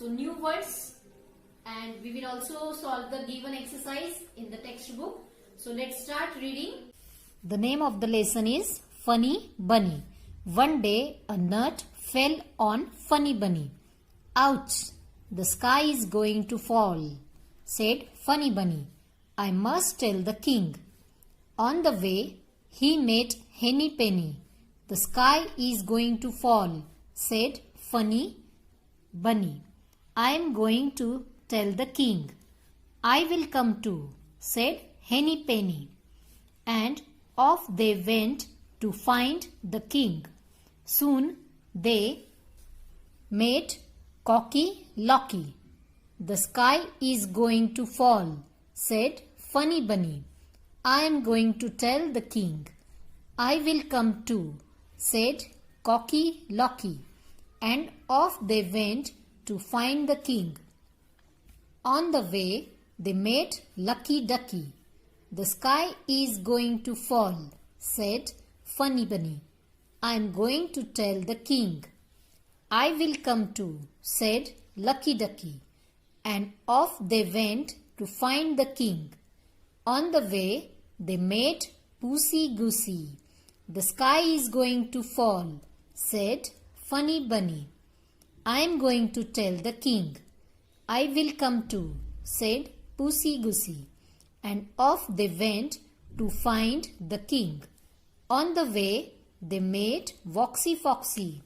So new words, and we will also solve the given exercise in the textbook. So let's start reading. The name of the lesson is Funny Bunny. One day a nut fell on Funny Bunny. Ouch! The sky is going to fall, said Funny Bunny. I must tell the king. On the way, he met Henny Penny. The sky is going to fall, said Funny Bunny. I am going to tell the king. I will come too, said Henny Penny. And off they went to find the king. Soon they met Cocky Locky. The sky is going to fall, said Funny Bunny. I am going to tell the king. I will come too, said Cocky Locky. And off they went to find the king. On the way, they met Lucky Ducky. The sky is going to fall, said Funny Bunny. I am going to tell the king. I will come too, said Lucky Ducky. And off they went to find the king. On the way, they met Pussy Goosey. The sky is going to fall, said Funny Bunny. I am going to tell the king. I will come too, said Pussy Goosey. And off they went to find the king. On the way, they met Voxy Foxy.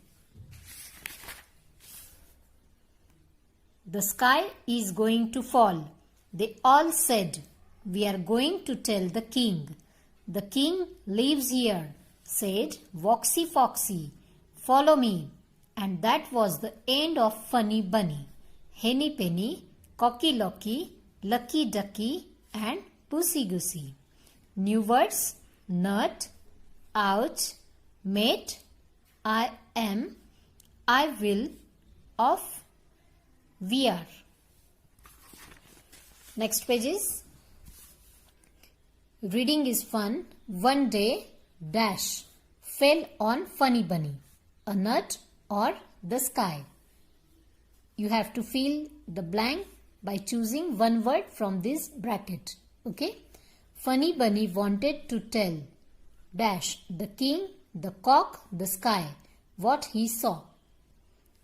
The sky is going to fall. They all said, we are going to tell the king. The king lives here, said Voxy Foxy. Follow me. And that was the end of Funny Bunny, Henny Penny, Cocky Locky, Lucky Ducky and Pussy Goosey. New words: nut, ouch, mate, I am, I will, off, we are. Next page is reading is fun. One day dash fell on Funny Bunny. A nut or the sky. You have to fill the blank by choosing one word from this bracket. Okay. Funny Bunny wanted to tell dash the king, the cock, the sky what he saw.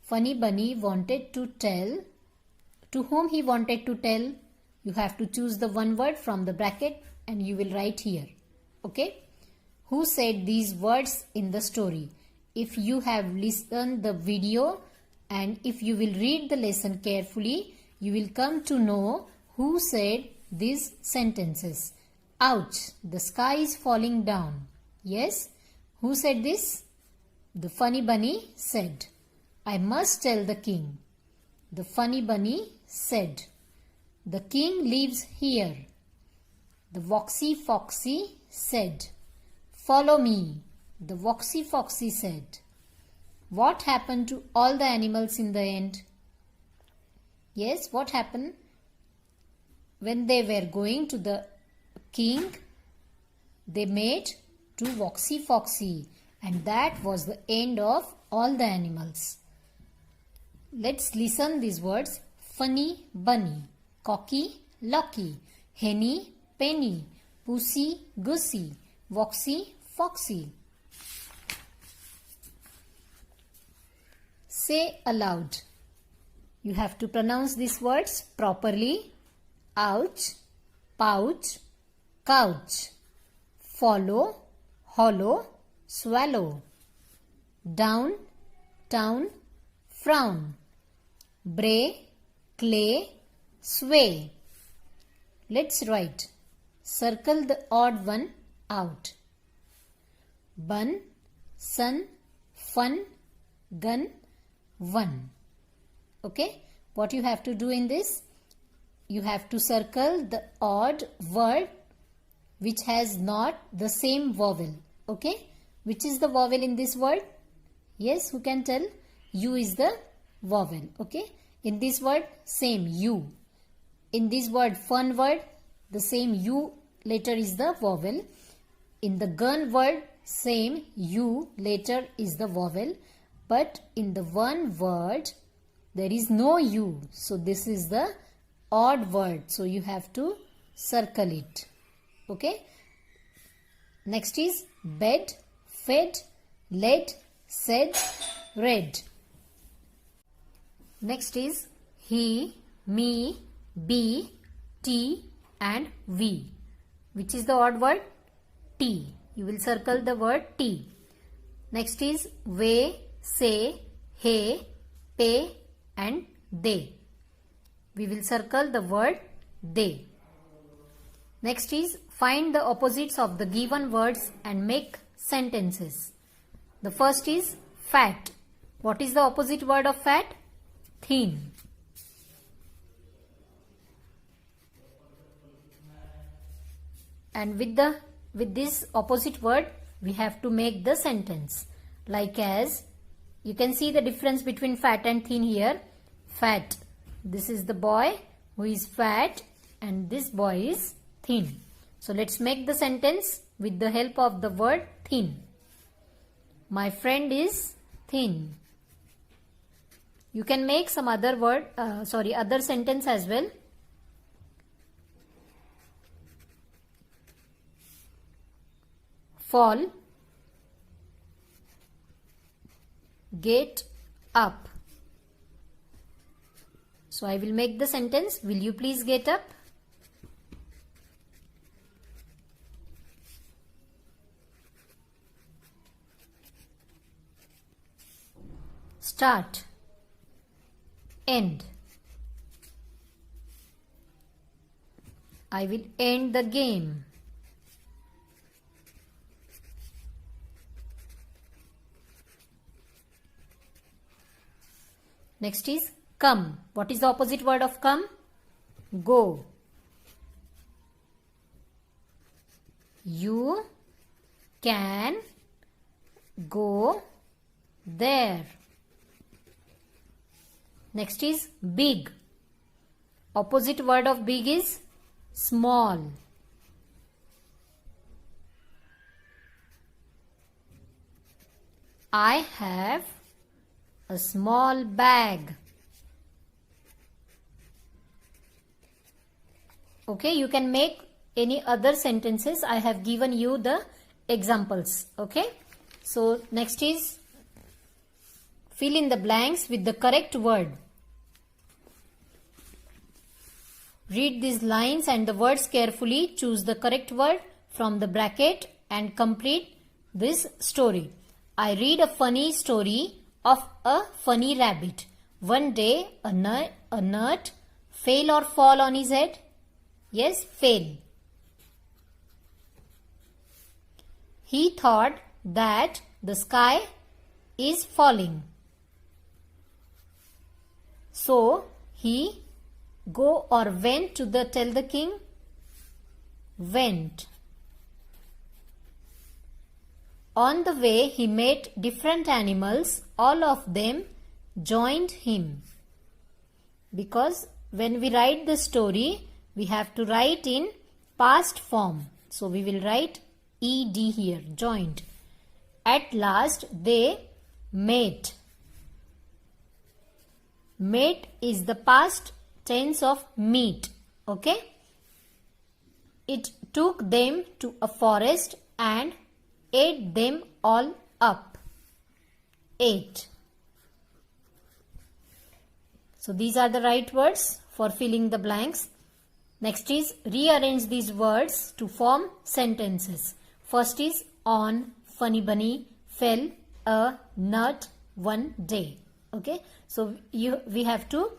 Funny Bunny wanted to tell. To whom he wanted to tell? You have to choose the one word from the bracket and you will write here. Okay. Who said these words in the story? If you have listened the video and if you will read the lesson carefully, you will come to know who said these sentences. Ouch, the sky is falling down. Yes, who said this? The Funny Bunny said. I must tell the king. The Funny Bunny said. The king lives here. The Voxy Foxy said. Follow me. The Voxy Foxy said. What happened to all the animals in the end? Yes, what happened? When they were going to the king, they met to Voxy Foxy, and that was the end of all the animals. Let's listen these words. Funny Bunny, Cocky Locky, Henny Penny, Pussy Goosey, Voxy Foxy. Say aloud. You have to pronounce these words properly. Ouch, pouch, couch. Follow, hollow, swallow. Down, town, frown. Bray, clay, sway. Let's write. Circle the odd one out. Bun, sun, fun, gun, one. Okay, what you have to do in this? You have to circle the odd word which has not the same vowel. Okay, which is the vowel in this word? Yes, who can tell? U is the vowel. Okay, in this word, same U. In this word, fun word, the same U later is the vowel. In the gun word, same U later is the vowel. But in the one word There is no U. So this is the odd word. So you have to circle it. Okay. Next is bed, fed, led, said, read. Next is he, me, be, T and we. Which is the odd word? T. You will circle the word T. Next is way, say, hey, pay and they. We will circle the word they. Next is find the opposites of the given words and make sentences. The first is fat. What is the opposite word of fat? Thin. And with this opposite word, we have to make the sentence. Like as, you can see the difference between fat and thin here. Fat. This is the boy who is fat and this boy is thin. So let's make the sentence with the help of the word thin. My friend is thin. You can make some other other sentence as well. Fall, get up. So I will make the sentence. Will you please get up? Start, end. I will end the game. Next is come. What is the opposite word of come? Go. You can go there. Next is big. Opposite word of big is small. I have a small bag. Okay, you can make any other sentences. I have given you the examples. Okay, so next is fill in the blanks with the correct word. Read these lines and the words carefully. Choose the correct word from the bracket and complete this story. I read a funny story of a funny rabbit. One day a nut fell or fall on his head. Yes, fell. He thought that the sky is falling. So he go or went to tell the king. Went. On the way he met different animals. All of them joined him. Because when we write the story, we have to write in past form. So we will write ed here, joined. At last they met. Met is the past tense of meet. Okay. It took them to a forest and ate them all up. Ate. So these are the right words for filling the blanks. Next is rearrange these words to form sentences. First is on, funny bunny, fell, a nut, one day. Okay. So we have to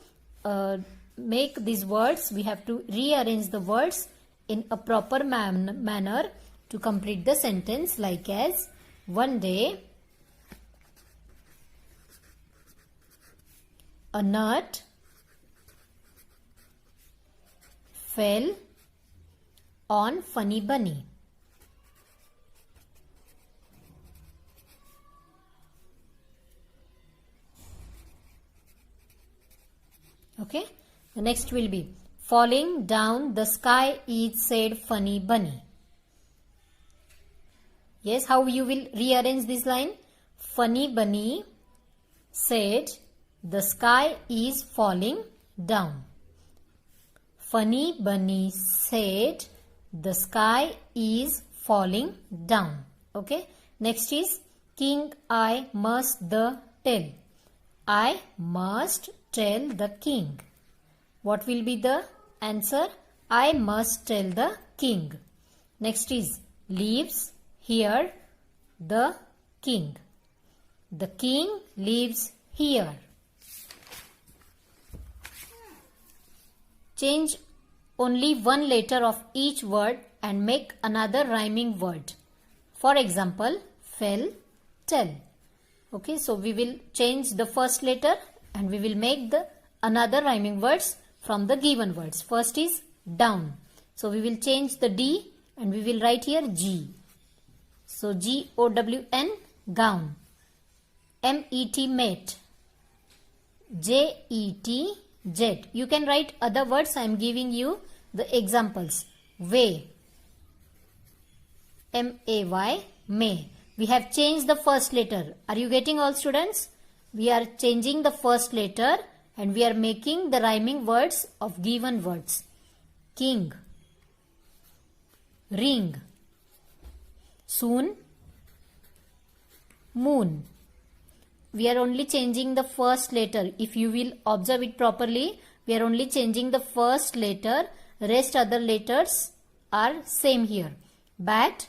make these words. We have to rearrange the words in a proper manner to complete the sentence, like as one day a nut fell on funny bunny. Okay, the next will be falling down the sky is, said funny bunny. Yes, how you will rearrange this line? Funny bunny said The sky is falling down. Funny Bunny said, the sky is falling down. Okay. Next is King I must the tell. I must tell the king. What will be the answer? I must tell the king. Next is lives here the king. The king lives here. Change only one letter of each word and make another rhyming word. For example, fell, tell. Okay, so we will change the first letter and we will make the another rhyming words from the given words. First is down. So we will change the D and we will write here G. So G-O-W-N, gown. M-E-T, mate. J-E-T, jet. You can write other words. I am giving you the examples. Way. M-A-Y, may. We have changed the first letter. Are you getting all students? We are changing the first letter and we are making the rhyming words of given words. King. Ring. Soon. Moon. We are only changing the first letter. If you will observe it properly, we are only changing the first letter. Rest other letters are same here. Bat.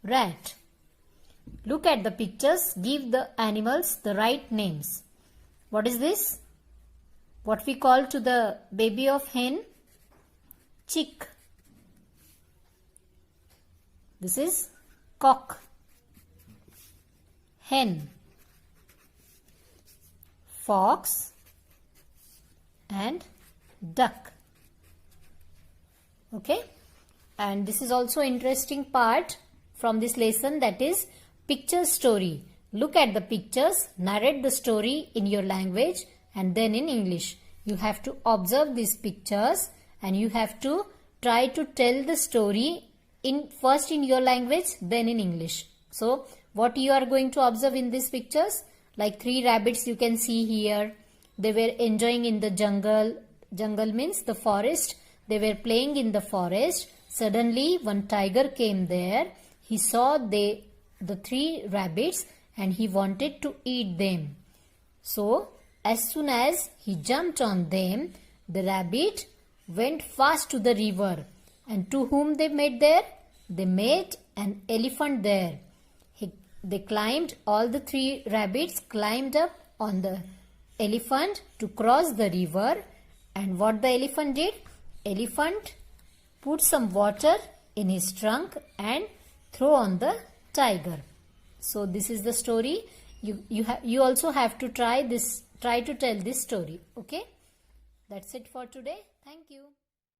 Rat. Look at the pictures. Give the animals the right names. What is this? What we call to the baby of hen? Chick. This is cock. Hen. Fox. And duck. Okay. And this is also interesting part from this lesson, that is picture story. Look at the pictures, narrate the story in your language and then in English. You have to observe these pictures and you have to try to tell the story first in your language, then in English. So what you are going to observe in these pictures? Like 3 rabbits you can see here. They were enjoying in the jungle. Jungle means the forest. They were playing in the forest. Suddenly one tiger came there. He saw the 3 rabbits and he wanted to eat them. So as soon as he jumped on them, the rabbit went fast to the river. And to whom they met there? They met an elephant there. They climbed, all the 3 rabbits climbed up on the elephant to cross the river. And what the elephant did? Elephant put some water in his trunk and throw on the tiger. So this is the story. You also have to try to tell this story. Okay, that's it for today. Thank you.